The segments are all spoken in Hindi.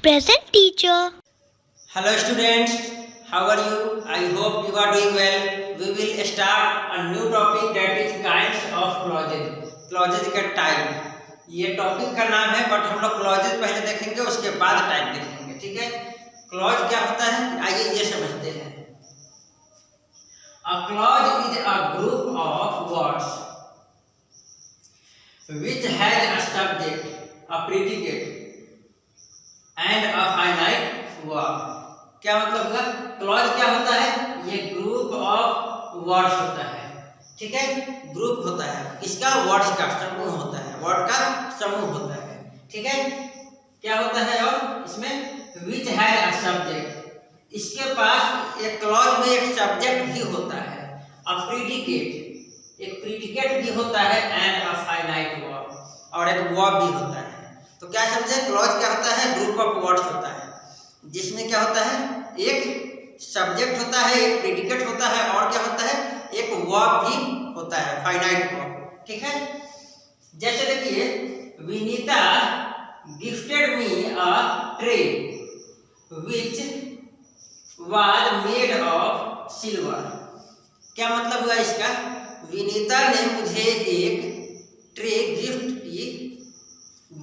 Present teacher. Hello students, how are you? I hope you are doing well. We will start a new topic that is kinds of clauses. Clauses का टाइप, ये टॉपिक का नाम है बट हम लोग क्लॉजेज पहले देखेंगे उसके बाद टाइप देखेंगे, ठीक है। क्लॉज क्या होता है आइए ये समझते हैं। A clause is a group of words which has a subject, a predicate and a finite verb। क्या मतलब हुआ? क्लॉज क्या होता है? ये ग्रुप ऑफ वर्ड्स होता है, ठीक है। ग्रुप होता है इसका, वर्ड्स का समूह होता है, वर्ड का समूह होता है, ठीक है। क्या होता है और इसमें विच है अ सब्जेक्ट, इसके पास एक क्लॉज में एक सब्जेक्ट भी होता है, अ प्रीडिकेट, एक प्रीडिकेट भी होता है एंड अ फाइनाइट वर्ब, और एक वर्ब भी होता है। तो क्या समझे? क्लॉज क्या होता है? ग्रुप ऑफ वर्ड्स होता है जिसमें क्या होता है, एक सब्जेक्ट होता है, एक प्रीडिकेट होता है और क्या होता है, एक वर्ब भी होता है, फाइनाइट वर्ब, ठीक है। जैसे देखिए, Vinita gifted me a tray which was made of silver. क्या मतलब हुआ इसका? विनीता ने मुझे एक ट्रे गिफ्ट की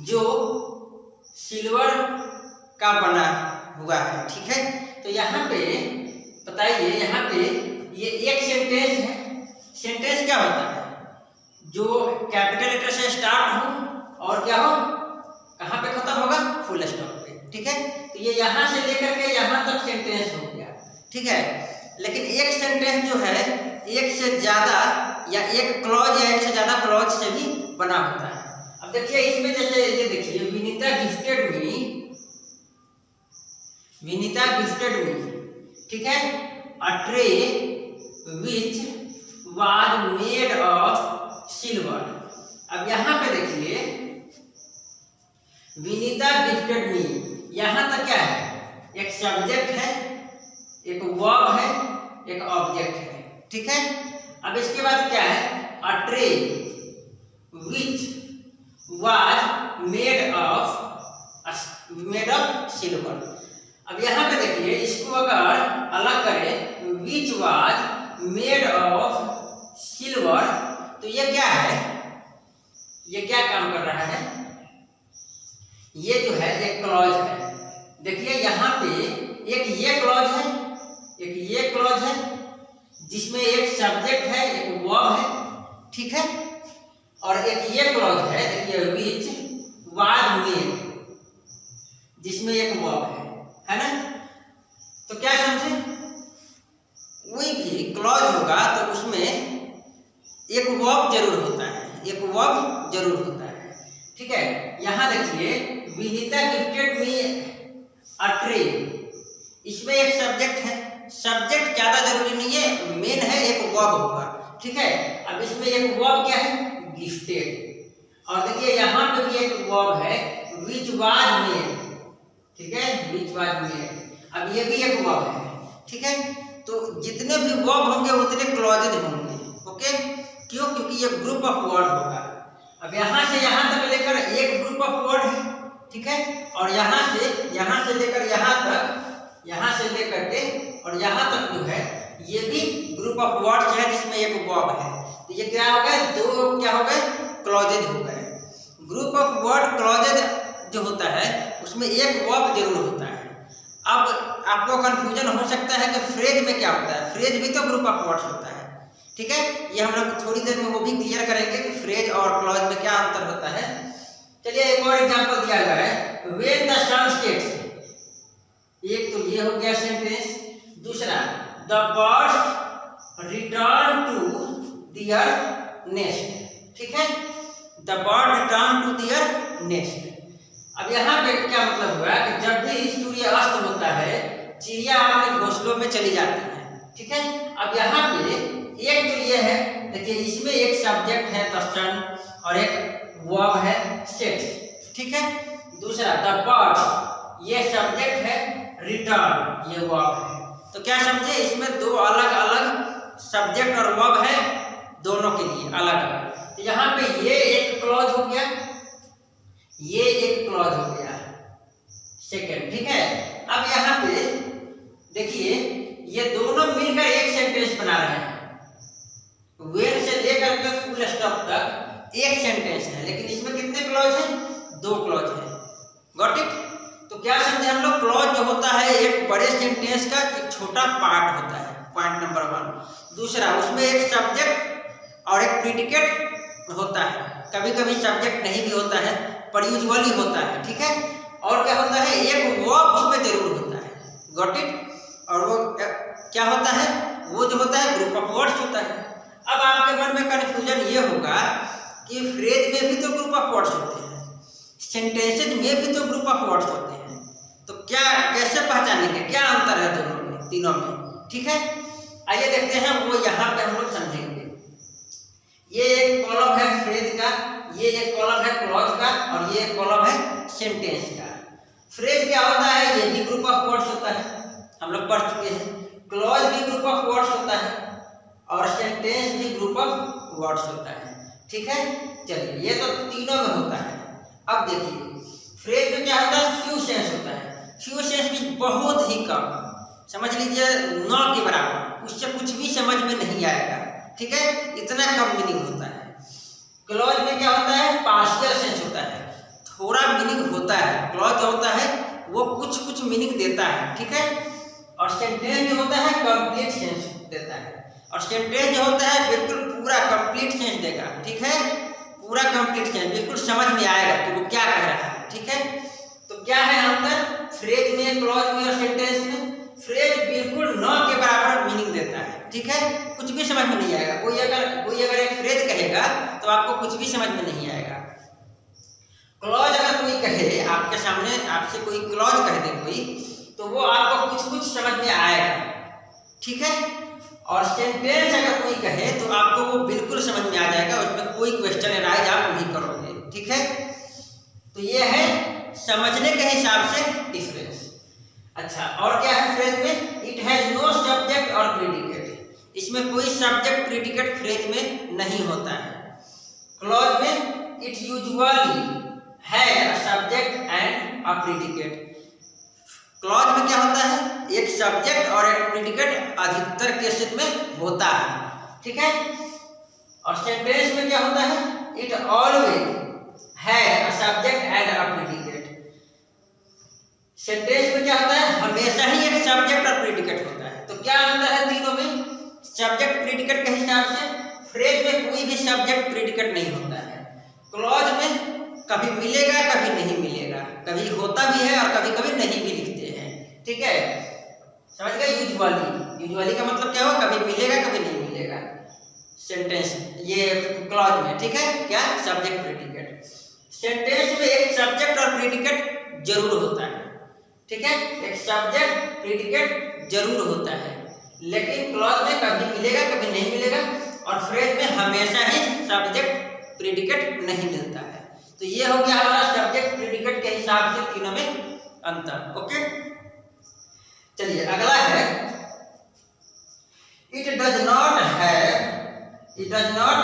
जो सिल्वर का बना हुआ है, ठीक है। तो यहाँ पे बताइए, यहाँ पे ये एक सेंटेंस है। सेंटेंस क्या होता है? जो कैपिटल लेटर से स्टार्ट हो और क्या हो, कहाँ पे खत्म होगा? फुल स्टॉप पे, ठीक है। तो ये यहाँ से लेकर के यहाँ तक सेंटेंस हो गया, ठीक है। लेकिन एक सेंटेंस जो है एक से ज्यादा या एक क्लॉज या एक से ज्यादा क्लॉज से भी बना होता है। अब देखिए इसमें, जैसे ये देखिए, Vinita gifted me, Vinita gifted me, ठीक है, a tray which was made of silver. अब यहाँ पे देखिए, विनीता गिफ्टेड मी, यहाँ तक क्या है? एक सब्जेक्ट है, एक वर्ब है, एक ऑब्जेक्ट है, ठीक है। अब इसके बाद क्या है? A tray which was made of silver. अब यहाँ पे देखिए, इसको अगर अलग करें, which was made of silver, तो ये क्या है? ये क्या काम कर रहा है? ये जो है एक क्लॉज है। देखिए यहाँ पे एक ये क्लॉज है, एक ये क्लॉज है जिसमें एक सब्जेक्ट है, एक वर्ब है, ठीक है, और एक ये क्लॉज है, देखिए, विच वाज मेड, जिसमें एक वर्ब है ना। तो क्या समझे? कोई भी क्लॉज होगा तो उसमें एक वर्ब जरूर होता है, एक वर्ब जरूर होता है, ठीक है। यहाँ देखिए, Vinita gifted me a tray, इसमें एक सब्जेक्ट है, सब्जेक्ट ज्यादा जरूरी नहीं है, मेन है, एक वर्ब होगा, ठीक है। अब इसमें एक वर्ब क्या है? गिफ्टेड। और देखिए यहाँ पे भी एक वर्ब है, विच वाज मेड, ठीक है, विच वाज मेड। अब ये भी एक वर्ब है, ठीक है। तो जितने भी वर्ब होंगे उतने क्लॉजेज होंगे, ओके। क्यों? क्योंकि ये ग्रुप ऑफ वर्ड होगा। अब यहाँ से यहाँ तक लेकर एक ग्रुप ऑफ वर्ड है, ठीक है, और यहाँ से लेकर यहाँ तक, यहाँ से लेकर के और यहाँ तक जो है ये भी ग्रुप ऑफ वर्ड्स है जिसमें एक वर्ब है। तो ये क्या हो गए? दो क्या हो गए? क्लॉजेज हो गए। ग्रुप ऑफ वर्ड क्लॉजेज जो होता है उसमें एक वर्ब जरूर होता है। अब आपको कंफ्यूजन हो सकता है कि फ्रेज में क्या होता है। फ्रेज भी तो ग्रुप ऑफ वर्ड्स होता है, ठीक है। ये हम लोग थोड़ी देर में वो भी क्लियर करेंगे कि फ्रेज और क्लॉज में क्या अंतर होता है। चलिए एक और एग्जांपल दिया गया है, व्हेन द सन सेट्स। एक तो ये हो गया सेंटेंस। दूसरा, the birds return to their nest, ठीक है, the bird return to their nest. अब यहाँ पे क्या मतलब हुआ कि जब भी सूर्य अस्त होता है चिड़िया अपने घोंसलों में चली जाती है, ठीक है। अब यहाँ पे एक तो ये है, देखिए, इसमें एक सब्जेक्ट है द सन और एक वर्ब है सेट्स, ठीक है। दूसरा, द बर्ड, ये सब्जेक्ट है, रिटर्न ये वर्ब है। तो क्या समझे? इसमें दो अलग अलग सब्जेक्ट और वर्ब है, दोनों के लिए अलग अलग। तो यहाँ पे ये एक क्लॉज हो गया, ये एक क्लॉज हो गया, सेकेंड, ठीक है। अब यहाँ पे देखिए ये दोनों मिलकर एक सेंटेंस बना रहे हैं। व्हेन से लेकर के फुल स्टॉप तक एक सेंटेंस है, लेकिन इसमें कितने क्लॉज हैं? 2 क्लॉज हैं। Got it? तो क्या समझे हम लोग? क्लॉज जो होता है एक बड़े सेंटेंस का एक छोटा पार्ट होता है, पॉइंट नंबर 1। दूसरा, उसमें एक सब्जेक्ट और एक प्रीडिकेट होता है। कभी कभी सब्जेक्ट नहीं भी होता है, पर यूजुअली होता है, ठीक है। और क्या होता है? एक वर्ब उसमें जरूर होता है। Got it? और वो क्या होता है? वो जो होता है ग्रुप ऑफ वर्ड्स होता है। अब आपके मन में कंफ्यूजन ये होगा कि फ्रेज में भी तो ग्रुप ऑफ वर्ड्स होते हैं, सेंटेंसेस में भी तो ग्रुप ऑफ वर्ड्स होते हैं, तो क्या कैसे पहचानेंगे? क्या अंतर है दोनों में, तीनों में? ठीक है, आइए देखते हैं, वो यहाँ पे हम लोग समझेंगे। ये एक कॉलम है फ्रेज का, ये एक कॉलम है क्लॉज का, और ये एक कॉलम है सेंटेंस का। फ्रेज क्या होता है? ये भी ग्रुप ऑफ वर्ड्स होता है, हम लोग पढ़ चुके हैं। क्लॉज भी ग्रुप ऑफ वर्ड्स होता है और सेंटेंस भी ग्रुप ऑफ वर्ड्स होता है, ठीक है। चलिए, ये तो तीनों में होता है। अब देखिए फ्रेज में क्या होता है? फ्यू सेंस होता है। फ्यू सेंस भी बहुत ही कम, समझ लीजिए 9 के बराबर, उससे कुछ भी समझ में नहीं आएगा, ठीक है, इतना कम मीनिंग होता है। क्लॉज में क्या होता है? पार्शियल सेंस होता है, थोड़ा मीनिंग होता है। क्लॉज जो होता है वो कुछ कुछ मीनिंग देता है, ठीक है। और सेंटेंस जो होता है कंप्लीट सेंस देता है, और सेंटेंस जो होता है बिल्कुल पूरा कंप्लीट सेंस देगा, ठीक है, पूरा कंप्लीट सेंस, बिल्कुल समझ में आएगा कि वो क्या कह रहा है, ठीक है। तो क्या है अंतर फ्रेज में, क्लॉज में और सेंटेंस में? फ्रेज बिल्कुल 9 के बराबर मीनिंग देता है, ठीक है, कुछ भी समझ में नहीं आएगा। कोई अगर एक फ्रेज कहेगा तो आपको कुछ भी समझ में नहीं आएगा। क्लॉज अगर कोई कहे आपके सामने, आपसे कोई क्लॉज कह दे कोई, तो वो आपको कुछ कुछ समझ में आएगा, ठीक है। और सेंटेंस अगर कोई कहे तो आपको वो बिल्कुल समझ में आ जाएगा, उसमें कोई क्वेश्चन राइज आप नहीं करोगे, ठीक है। तो ये है समझने के हिसाब से डिफरेंस। अच्छा, और क्या है फ्रेज में? इट हैज नो सब्जेक्ट और प्रीडिकेट, इसमें कोई सब्जेक्ट प्रीडिकेट फ्रेज में नहीं होता है। क्लॉज में it usually has a subject and a predicate. Clause में क्या होता है? एक सब्जेक्ट और एक प्रीडिकेट अधिकतर केसेस में होता है, ठीक है। और सेंटेंस में क्या होता है? It always has a subject and a predicate. Sentence में क्या होता है? हमेशा ही एक सब्जेक्ट और प्रीडिकेट होता है। तो क्या अंतर है तीनों में? सब्जेक्ट प्रीडिकेट के हिसाब से फ्रेज में कोई भी सब्जेक्ट प्रीडिकेट नहीं होता है। क्लॉज में कभी मिलेगा कभी नहीं मिलेगा, कभी होता भी है और कभी कभी नहीं भी लिखते हैं, ठीक है, समझ गए। यूजुअली का मतलब क्या हो? कभी मिलेगा कभी नहीं मिलेगा। सेंटेंस ये क्लॉज में, ठीक है, क्या? Subject predicate. सेंटेंस में एक सब्जेक्ट और प्रीडिकेट जरूर होता है, ठीक है, एक सब्जेक्ट प्रीडिकेट जरूर होता है, लेकिन क्लॉज में कभी मिलेगा कभी नहीं मिलेगा, और फ्रेज में हमेशा ही सब्जेक्ट प्रीडिकेट नहीं मिलता है। तो ये हो गया हमारा सब्जेक्ट प्रीडिकेट के हिसाब से तीनों में अंतर। ओके, चलिए अगला है it does not have. It does not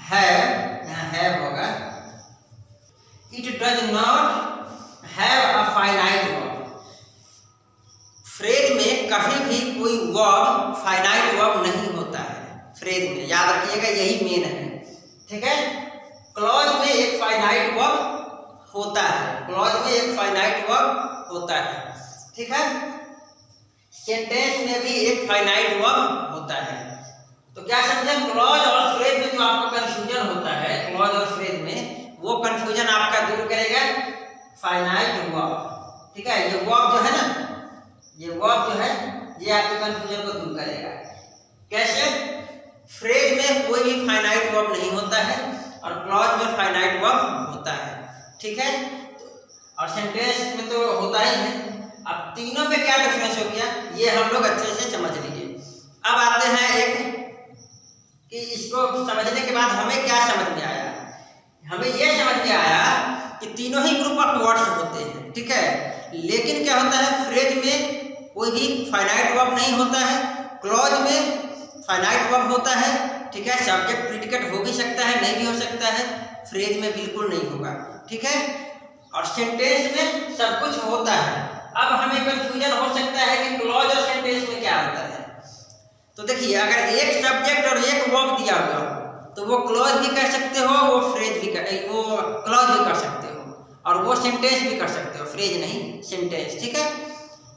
have, यहाँ हैव होगा, it does not have a finite verb. Phrase में कभी भी कोई वर्ब फाइनाइट वर्ब नहीं होता है फ्रेज में, याद रखिएगा, यही मेन है, ठीक है। क्लॉज में एक फाइनाइट वर्ब होता है, क्लॉज में एक फाइनाइट वर्ब होता है, ठीक है। सेंटेंस में भी एक फाइनाइट वर्ब होता है। तो क्या समझे? क्लॉज और फ्रेज में जो आपको कंफ्यूजन होता है, क्लॉज और फ्रेज में, वो कंफ्यूजन आपका दूर करेगा फाइनाइट वर्ब, ठीक है। ये वर्ब जो है ना, ये वर्ब जो है, ये आपके कंफ्यूजन को दूर करेगा। कैसे? फ्रेज में कोई भी फाइनाइट वर्ब नहीं होता है और क्लॉज में फाइनाइट वर्ब होता है, ठीक है, और सेंटेंस में तो होता ही है। अब तीनों में क्या डिफरेंस हो गया, ये हम लोग अच्छे से समझ लीजिए। अब आते हैं एक कि इसको समझने के बाद हमें क्या समझ में आया। हमें ये समझ में आया कि तीनों ही ग्रुप ऑफ वर्ड्स होते हैं, ठीक है, लेकिन क्या होता है? फ्रेज में कोई भी फाइनाइट वर्ब नहीं होता है, क्लॉज में फाइनाइट वर्ब होता है, ठीक है, सब्जेक्ट प्रीडिकेट हो भी सकता है नहीं भी हो सकता है, फ्रेज में बिल्कुल नहीं होगा, ठीक है। और सेंटेंस में सब कुछ होता है। अब हमें कंफ्यूजन हो सकता है कि क्लॉज और सेंटेंस में क्या होता है। तो देखिए, अगर एक सब्जेक्ट और एक वर्ब दिया हुआ तो वो क्लॉज भी कर सकते हो, वो फ्रेज भी वो क्लॉज भी कर सकते हो, और वो सेंटेंस भी कर सकते हो, फ्रेज नहीं सेंटेंस। ठीक है,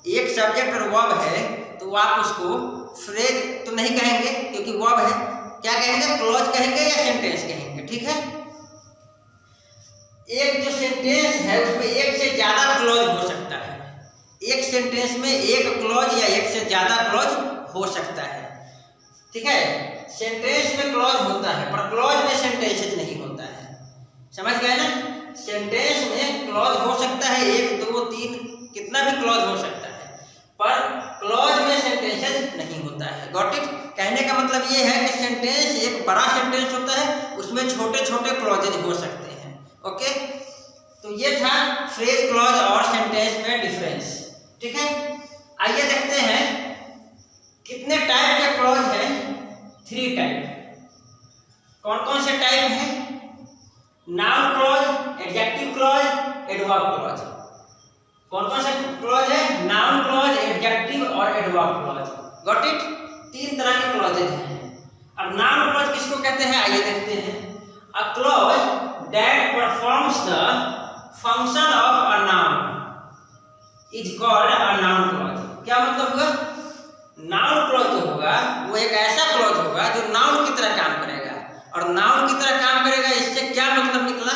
एक सब्जेक्ट और वर्ब है तो आप उसको फ्रेज तो नहीं कहेंगे क्योंकि वर्ब है, क्या कहेंगे, क्लॉज कहेंगे या सेंटेंस कहेंगे। ठीक है, एक जो सेंटेंस है उसमें एक से ज्यादा क्लॉज हो सकता है, एक सेंटेंस में एक क्लॉज या एक से ज्यादा क्लॉज हो सकता है। ठीक है, सेंटेंस में क्लॉज होता है पर क्लॉज में सेंटेंसेस नहीं होता है, समझ गए ना। सेंटेंस में क्लॉज हो सकता है 1 2 3 कितना भी क्लॉज हो सकता है, पर क्लॉज में सेंटेंसेस नहीं होता है। Got it. कहने का मतलब ये है कि सेंटेंस एक बड़ा सेंटेंस होता है, उसमें छोटे छोटे क्लॉजेज हो सकते हैं। ओके, तो ये था फ्रेज, क्लॉज और सेंटेंस में डिफरेंस। ठीक है, आइए देखते हैं कितने टाइप के क्लॉज हैं। 3 टाइप। कौन कौन से टाइप हैं? Noun clause, adjective clause, adverb clause. कौन कौन से क्लॉज है? नाउन क्लॉज, एडजेक्टिव और एडवर्ब क्लॉज। Got it. 3 तरह के क्लॉजेज हैं। अब नाउन क्लॉज किसको कहते हैं, आइए देखते हैं। A clause that performs the function of a noun is called a noun clause. क्या मतलब हुआ? नाउन क्लॉज जो होगा वो एक ऐसा क्लॉज होगा जो नाउन की तरह काम करेगा। और नाउन की तरह काम करेगा, इससे क्या मतलब निकला?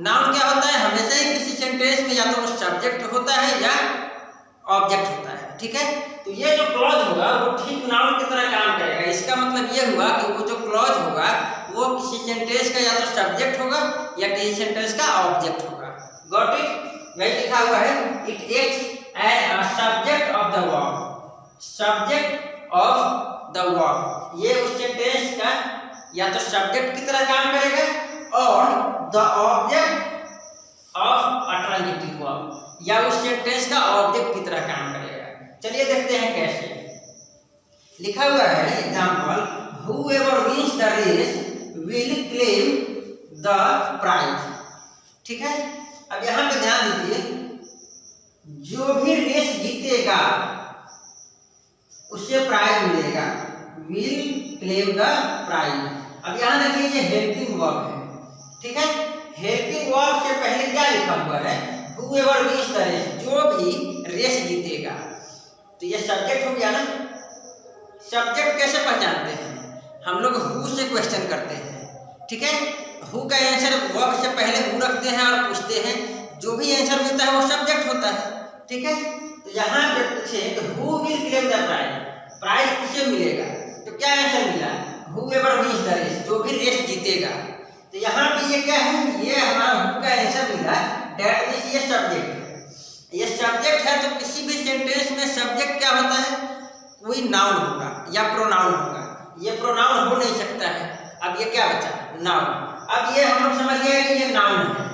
नाउन क्या होता है? हमेशा ही किसी सेंटेंस में या तो वो सब्जेक्ट होता है या ऑब्जेक्ट होता है। ठीक है, तो ये जो क्लॉज होगा वो ठीक नाउन की तरह काम करेगा। इसका मतलब ये हुआ कि वो जो क्लॉज होगा वो किसी सेंटेंस का या तो सब्जेक्ट होगा या किसी सेंटेंस का ऑब्जेक्ट होगा। Got it. वही लिखा हुआ है, it acts as a subject of the verb. Subject of the verb, ये उस सेंटेंस का या तो सब्जेक्ट की तरह काम करेगा और the object of a transitive verb, या उस सेंटेंस का ऑब्जेक्ट की तरह काम करेगा। चलिए देखते हैं कैसे। लिखा हुआ है example, whoever wins the race will claim the prize। ठीक है, अब यहां पे ध्यान दीजिए, जो भी रेस जीतेगा उससे प्राइज मिलेगा। Will claim the prize. अब यहाँ देखिए ये हेल्पिंग वर्ब है। ठीक है, हेल्पिंग वर्ब से पहले क्या लिखा हुआ है? whoever wins the race, जो भी रेस जीतेगा। तो ये सब्जेक्ट हो गया ना। सब्जेक्ट कैसे पहचानते हैं? हम लोग हु से क्वेश्चन करते हैं। ठीक है, हु का आंसर वर्ब से पहले हु रखते हैं और पूछते हैं, जो भी आंसर मिलता है वो सब्जेक्ट होता है। ठीक है, तो यहाँ पे पूछे तो who will claim the prize, prize किसे मिलेगा? तो क्या आंसर मिला? whoever wins the race, जो भी रेस जीतेगा। तो यहाँ पे ये क्या है? ये हमारा हु का आंसर मिला। दैट मींस ये सब्जेक्ट है। ये सब्जेक्ट है तो किसी भी सेंटेंस में सब्जेक्ट क्या होता है? कोई नाउन होगा या प्रोनाउन होगा। ये प्रोनाउन हो नहीं सकता है। अब ये क्या बचा? नाउन। अब ये हम लोग समझ गए कि ये नाउन है।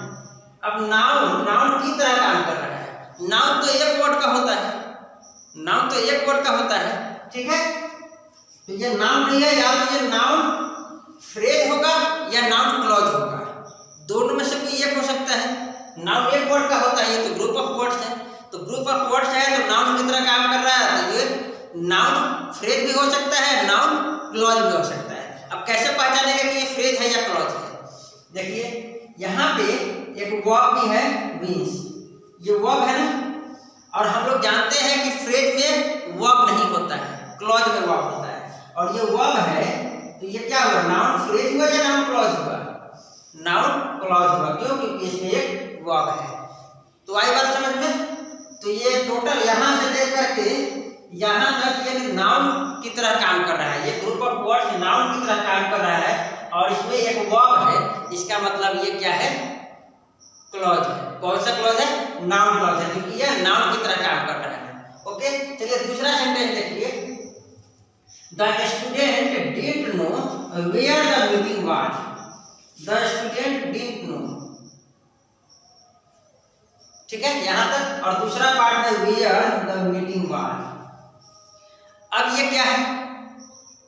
अब नाउन की तरह काम कर रहा है। नाउन तो एक वर्ड का होता है, नाउन तो एक वर्ड का होता है। ठीक है, तो ये नाउन नहीं है, या तो ये नाउन फ्रेज होगा या नाउन क्लॉज होगा, दोनों में से कोई एक हो सकता है। नाउन एक वर्ड का होता है, ये तो ग्रुप ऑफ वर्ड्स है। तो ग्रुप ऑफ वर्ड्स है तो नाउन की तरह काम कर रहा है, तो ये नाउन फ्रेज भी हो सकता है, नाउन क्लॉज भी हो सकता है। अब कैसे पहचानेंगे कि ये फ्रेज है या क्लॉज है? देखिए यहाँ पे एक वर्ब भी है, मीन्स। ये वर्ब है ना, और हम लोग जानते हैं कि फ्रेज में वर्ब नहीं होता है, क्लॉज में वर्ब होता है। और ये वर्ब है तो ये क्या हुआ? नाउन फ्रेज हुआ या नाउन क्लॉज हुआ? नाउन क्लॉज हुआ। क्यों? क्योंकि इसमें एक वर्ब है। तो आई बात समझ में? तो ये टोटल यहाँ से लेकर के यहाँ तक ये नाउन की तरह काम कर रहा है। ये ग्रुप ऑफ वर्ड्स नाउन की तरह काम कर रहा है और इसमें एक वर्ब है। इसका मतलब ये क्या है? क्लॉज है। कौन सा क्लॉज है? नाउन क्लॉज है, क्योंकि ये नाउन की तरह काम कर रहा है। ओके, चलिए दूसरा सेंटेंस देखिए। The student didn't know where the meeting was. The student didn't know. ठीक है, यहां तक। और दूसरा पार्ट में वेयर द मीटिंग वाज। अब ये क्या है?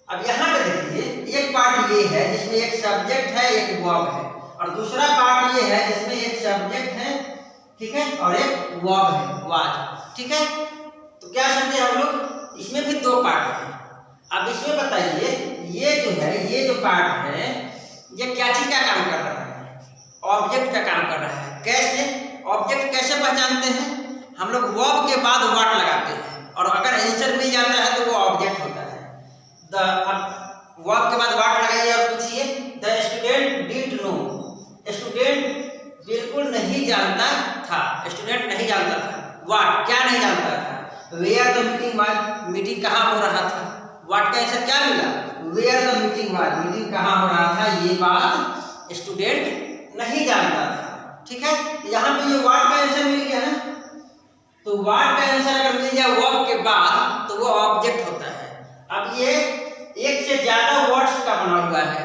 अब यहाँ पे देखिए, एक पार्ट ये है जिसमें एक सब्जेक्ट है, एक वर्ब है, और दूसरा पार्ट ये है जिसमें एक सब्जेक्ट है, ठीक है, और एक वर्ब है वाज, ठीक है। तो क्या समझे हम लोग, इसमें भी दो पार्ट है। अब इसमें बताइए ये जो है, ये जो पार्ट है ये क्या चीज का काम कर रहा है, ऑब्जेक्ट का काम कर रहा है। कैसे, ऑब्जेक्ट कैसे पहचानते हैं, हम लोग वर्ब के बाद व्हाट लगाते हैं और अगर आंसर मिल जाता है तो वो ऑब्जेक्ट होता है। अब वर्ब के बाद व्हाट लगाइए और पूछिए the student didn't no, student बिल्कुल नहीं जानता था, स्टूडेंट नहीं जानता था। व्हाट क्या नहीं जानता था, where the meeting was, meeting कहाँ हो रहा था। व्हाट का आंसर क्या मिला, where the meeting was, meeting कहाँ हो रहा था। ये बात स्टूडेंट नहीं जानता था, ठीक है। यहाँ पे ये व्हाट का आंसर मिल गया ना, तो व्हाट का आंसर अगर मिल जाए वर्ब के बाद तो वो ऑब्जेक्ट होता है। अब ये एक से ज्यादा वर्ड्स का बना हुआ है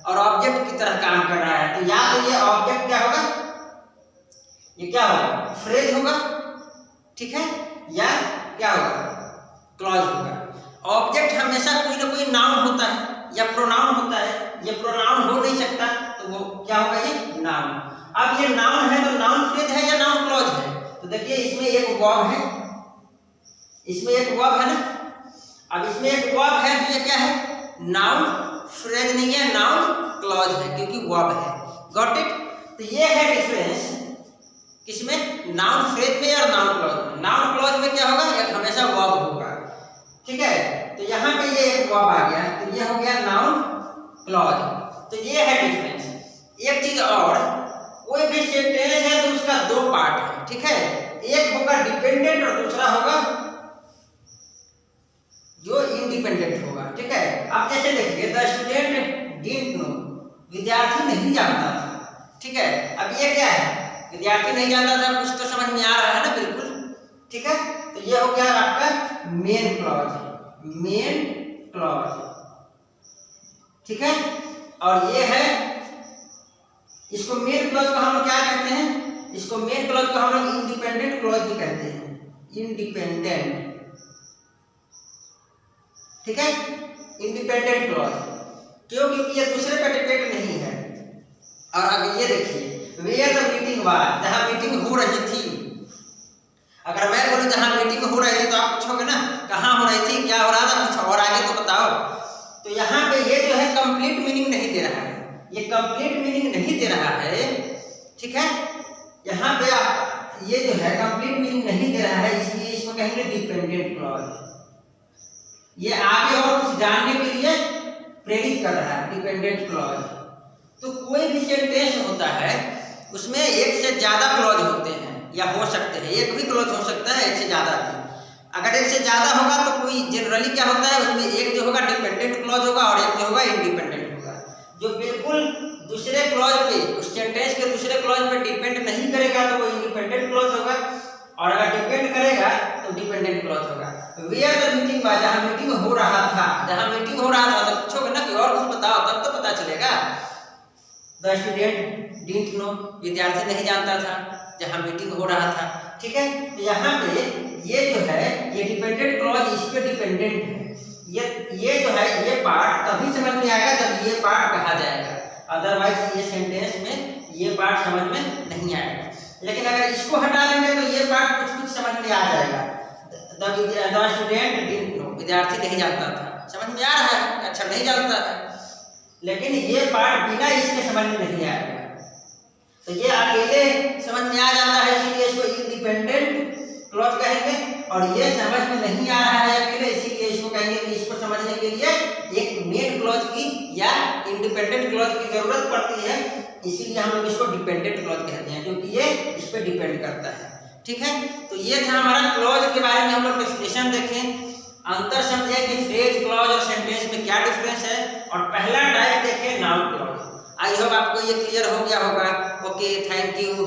और ऑब्जेक्ट की तरह काम कर रहा है, तो या तो ये ऑब्जेक्ट क्या होगा, ये क्या होगा, फ्रेज होगा, ठीक है, या क्या होगा, क्लॉज होगा। ऑब्जेक्ट हमेशा कोई ना कोई नाउन होता है या प्रोनाउन होता है, ये प्रोनाउन हो नहीं सकता तो वो क्या होगा, ये नाउन। अब ये नाउन है तो नाउन फ्रेज है या नाउन क्लॉज है, तो देखिए इसमें एक वर्ब है, इसमें एक वर्ब है ना। अब इसमें एक वर्ब है तो ये क्या है, नाउन फ्रेज नहीं है, नाउन क्लॉज है क्योंकि वर्ब है। Got it. तो ये है डिफरेंस किसमें, नाउन फ्रेज में और नाउन क्लॉज में। नाउन क्लॉज में क्या होगा, एक हमेशा वर्ब होगा, ठीक है। तो यहाँ पे ये एक वर्ब आ गया तो ये हो गया नाउन क्लॉज। तो ये है डिफरेंस। एक चीज और, कोई भी सेंटेंस है तो उसका दो पार्ट है, ठीक है। एक होगा डिपेंडेंट और दूसरा होगा जो इंडिपेंडेंट होगा, ठीक है। आप जैसे देखिए द स्टूडेंट डिडंट नो, विद्यार्थी नहीं जानता था, ठीक है। अब ये क्या है, विद्यार्थी नहीं जानता था, कुछ तो समझ में आ रहा है ना, बिल्कुल, ठीक है। तो ये हो गया आपका मेन क्लॉज, मेन क्लॉज, ठीक है। और ये है, इसको मेन क्लॉज को हम लोग क्या कहते हैं, इसको मेन क्लॉज को हम लोग इंडिपेंडेंट क्लॉज भी कहते हैं, इंडिपेंडेंट, ठीक है, इंडिपेंडेंट क्लॉज। क्यों, क्योंकि ये दूसरे पर डिपेंड नहीं है। और अब ये देखिए वेयर द मीटिंग वाज, जहां मीटिंग हो रही थी। अगर मैं बोलूं जहां मीटिंग हो रही थी तो आप पूछोगे ना कहां हो रही थी, क्या हो रहा था, कुछ और आगे तो बताओ। तो यहाँ पे ये जो है कंप्लीट मीनिंग नहीं दे रहा है, ये कंप्लीट मीनिंग नहीं दे रहा है, ठीक है। यहाँ पे आप ये जो है कंप्लीट मीनिंग नहीं दे रहा है, इसलिए इसको कहेंगे डिपेंडेंट क्लॉज। ये आगे और कुछ जानने के लिए प्रेरित कर रहा है, डिपेंडेंट क्लॉज। तो कोई भी सेंटेंस होता है उसमें एक से ज्यादा क्लॉज होते हैं या हो सकते हैं, एक भी क्लॉज हो सकता है, एक से ज्यादा भी। अगर एक से ज्यादा होगा तो कोई जनरली क्या होता है, उसमें एक जो होगा डिपेंडेंट क्लॉज होगा और एक जो होगा इंडिपेंडेंट होगा। जो बिल्कुल दूसरे क्लॉज पे, उस सेंटेंस के दूसरे क्लॉज पे डिपेंड नहीं करेगा तो वो इंडिपेंडेंट क्लॉज होगा, और अगर डिपेंड करेगा तो डिपेंडेंट क्लॉज होगा। वेयर द मीटिंग वाज, जहां मीटिंग हो रहा था, जहां मीटिंग हो रहा था, तो पूछोगे ना कि और कुछ बताओ, तब तो पता चलेगा। द स्टूडेंट डिडंट नो, विद्यार्थी नहीं जानता था जहां मीटिंग हो रहा था, ठीक है। तो यहाँ पे ये जो है ये डिपेंडेंट क्लॉज इस पे डिपेंडेंट है। ये जो है ये पार्ट तभी समझ में आएगा जब ये पार्ट कहा जाएगा, अदरवाइज ये सेंटेंस में ये पार्ट समझ में नहीं आएगा। लेकिन अगर इसको हटा लेंगे तो ये पार्ट कुछ कुछ समझ में आ जाएगा। द स्टूडेंट डिडंट नो, विद्यार्थी नहीं जानता था, समझ में आ रहा है, अच्छा नहीं जानता है। लेकिन ये पार्ट बिना इसके समझ में नहीं आएगा, तो ये अकेले समझ में आ जाता है, इसलिए इसको इंडिपेंडेंट क्लॉज कहेंगे। और ये समझ में नहीं आ रहा है अकेले, इसीलिए इसको कहेंगे कि इसको समझने के लिए एक मेन क्लॉज की या इंडिपेंडेंट क्लॉज की जरूरत पड़ती है, इसीलिए हम लोग इसको डिपेंडेंट क्लॉज कहते हैं, क्योंकि ये इस पे डिपेंड करता है, ठीक है। तो ये था हमारा क्लॉज के बारे में हम लोग डेफिनेशन देखें, अंतर समझे कि फ्रेज, क्लॉज और सेंटेंस में क्या डिफरेंस है, और पहला टाइप देखें नाउन क्लॉज। आई होप आपको ये क्लियर हो गया होगा। Okay, thank you.